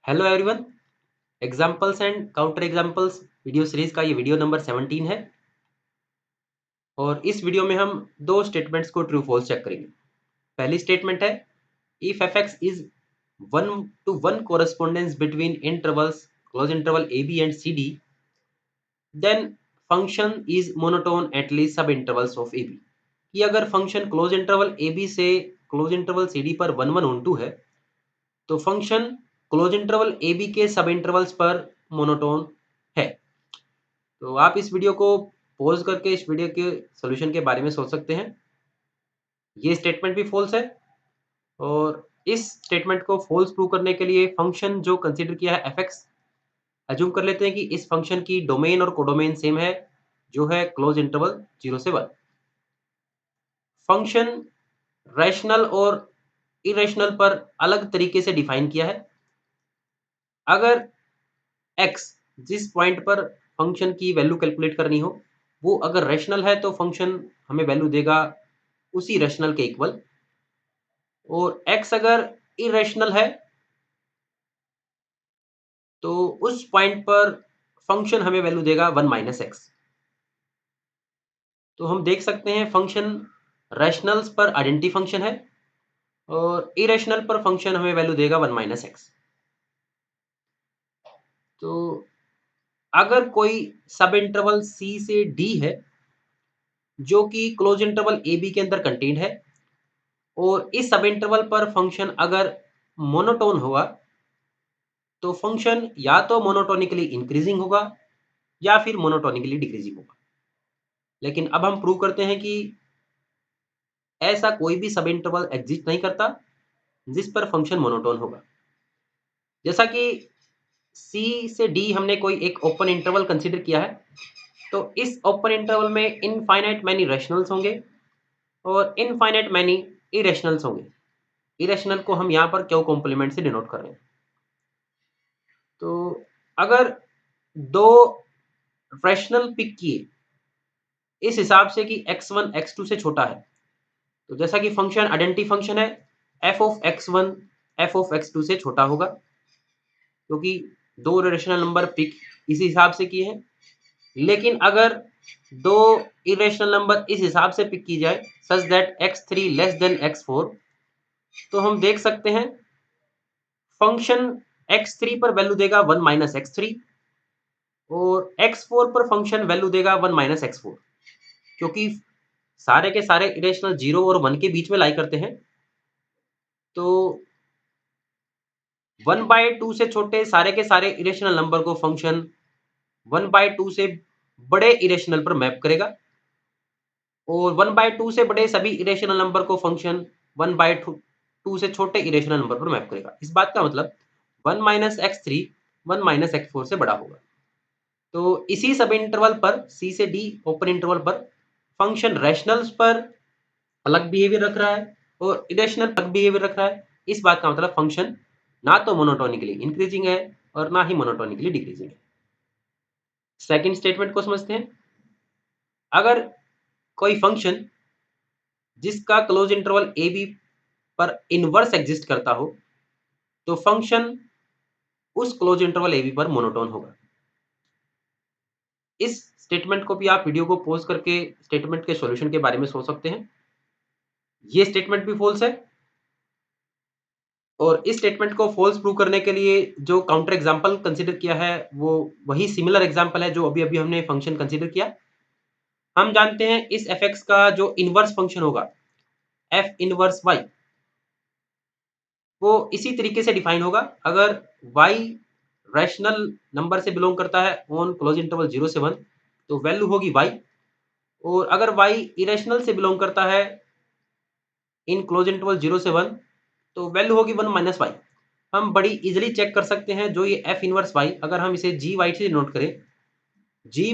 Hello everyone. Examples and counter examples video series का ये video number 17 है और इस वीडियो में हम दो स्टेटमेंट्स को ट्रू फॉल्स चेक करेंगे। पहली स्टेटमेंट है if f x is 1-to-1 correspondence between intervals close interval A B and C D then function is monotone at least sub intervals of A B. कि अगर function close interval A B से close interval C D पर 1-1 है तो function close interval A B के sub intervals पर monotone है। तो आप इस वीडियो को पॉज करके इस वीडियो के सॉल्यूशन के बारे में सोच सकते हैं। ये स्टेटमेंट भी फॉल्स है और इस स्टेटमेंट को फॉल्स प्रूव करने के लिए फंक्शन जो कंसीडर किया है एफ एक्स, अज्यूम कर लेते हैं कि इस फंक्शन की डोमेन और कोडोमेन सेम है जो है क्लोज इंटरवल 0 से 1। फंक्शन रैशनल और इरेशनल पर अलग तरीके से डिफाइन किया है। अगर x जिस पॉइंट पर फंक्शन की वैल्यू कैलकुलेट करनी हो वो अगर रैशनल है तो फंक्शन हमें वैल्यू देगा उसी रैशनल के इक्वल, और x अगर इरेशनल है तो उस पॉइंट पर फंक्शन हमें वैल्यू देगा 1-x। तो हम देख सकते हैं फंक्शन रैशनल्स पर आइडेंटिटी फंक्शन है और इरेशनल पर फंक्शन हमें वैल्यू देगा 1-x। तो अगर कोई सब इंटरवल c से d है जो कि क्लोज इंटरवल ए बी के अंदर कंटेन्ड है और इस सब इंटरवल पर फंक्शन अगर मोनोटोन हुआ तो फंक्शन या तो मोनोटोनिकली इंक्रीजिंग होगा या फिर मोनोटोनिकली डिक्रीजिंग होगा। लेकिन अब हम प्रूव करते हैं कि ऐसा कोई भी सब इंटरवल एग्जिस्ट नहीं करता जिस पर फंक्शन मोनोटोन होगा। जैसा कि C से D हमने कोई एक ओपन इंटरवल कंसीडर किया है तो इस ओपन इंटरवल में इनफाइनाइट मैनी रैशनल्स होंगे और इनफाइनाइट मैनी इरेशनल्स होंगे। इरेशनल को हम यहाँ पर क्यू कॉम्प्लीमेंट से डिनोट कर रहे हैं। तो अगर दो रैशनल पिक किए इस हिसाब से कि x1 x2 से छोटा है तो जैसा कि फंक्शन आइडेंटिटी फंक्शन है f of x1 f of x2 से छोटा होगा क्योंकि दो रेशनल नंबर पिक इसी हिसाब से किए हैं। लेकिन अगर दो इरेशनल नंबर इस हिसाब से पिक की जाए such that x3 less than x4 तो हम देख सकते हैं फंक्शन x3 पर वैल्यू देगा 1-x3 और x4 पर फंक्शन वैल्यू देगा 1-x4 क्योंकि सारे के सारे इरेशनल 0 और 1 के बीच में लाई करते हैं। तो 1/2 से छोटे सारे के सारे इरेशनल नंबर को फंक्शन 1/2 से बड़े इरेशनल पर मैप करेगा और 1/2 से बड़े सभी इरेशनल नंबर को फंक्शन 1/2 से छोटे इरेशनल नंबर पर मैप करेगा। इस बात का मतलब 1-x3 1-x4 से बड़ा होगा। तो इसी सब इंटरवल पर C से D ओपन इंटरवल पर फंक्शन रैशनल्स पर अलग बिहेवियर रख रहा है और इरेशनल अलग बिहेवियर रख रहा है। इस बात का मतलब फंक्शन ना तो मोनोटोनिकली इंक्रीजिंग है और ना ही मोनोटोनिकली डिक्रीजिंग है। सेकंड स्टेटमेंट को समझते हैं। अगर कोई फंक्शन जिसका क्लोज इंटरवल ए बी पर इनवर्स एग्जिस्ट करता हो तो फंक्शन उस क्लोज इंटरवल ए बी पर मोनोटोन होगा। इस स्टेटमेंट को भी आप वीडियो को पॉज करके स्टेटमेंट के सॉल्यूशन के बारे में सोच सकते हैं। ये स्टेटमेंट भी फॉल्स है और इस स्टेटमेंट को फॉल्स प्रूव करने के लिए जो काउंटर एग्जांपल कंसीडर किया है वो वही सिमिलर एग्जांपल है जो अभी हमने फंक्शन कंसीडर किया। हम जानते हैं इस एफ एक्स का जो इनवर्स फंक्शन होगा एफ इनवर्स वाई वो इसी तरीके से डिफाइन होगा। अगर y रैशनल नंबर से बिलोंग करता है ऑन क्लोज इंटरवल 0 से 1 तो वैल्यू होगी y, और अगर y इरेशनल से बिलोंग करता है इन क्लोज इंटरवल 0 से 1 तो वैल्यू होगी 1-y। हम बड़ी इजीली चेक कर सकते हैं जो ये f इनवर्स y अगर हम इसे gy से नोट करें, gy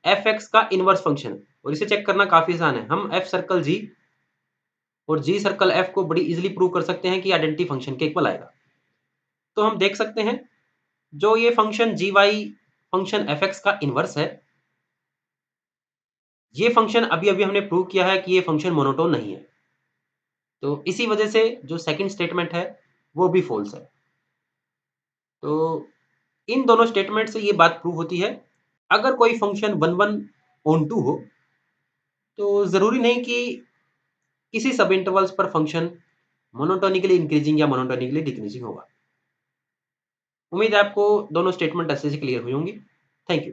fx का इनवर्स फंक्शन है और इसे चेक करना काफी आसान है। हम f सर्कल g और g सर्कल f को बड़ी इजीली प्रूव कर सकते हैं कि आइडेंटिटी फंक्शन के इक्वल आएगा। तो हम देख सकते हैं जो ये फंक्शन gy फंक्शन fx का इनवर्स है, ये फंक्शन अभी हमने प्रूव किया है कि ये फंक्शन मोनोटोन नहीं है। तो इसी वजह से जो सेकंड स्टेटमेंट है वो भी फॉल्स है। तो इन दोनों स्टेटमेंट से ये बात प्रूव होती है, अगर कोई फंक्शन 1 ऑन 2 हो, तो ज़रूरी नहीं कि किसी सब इंटरवल्स पर फंक्शन मोनोटोनिकली इंक्रीजिंग या मोनोटोनिकली डिक्रीजिंग होगा। उम्मीद है आपको दोनों स्टेटमेंट अच्छे से क्लियर हुई होंगी। Thank you.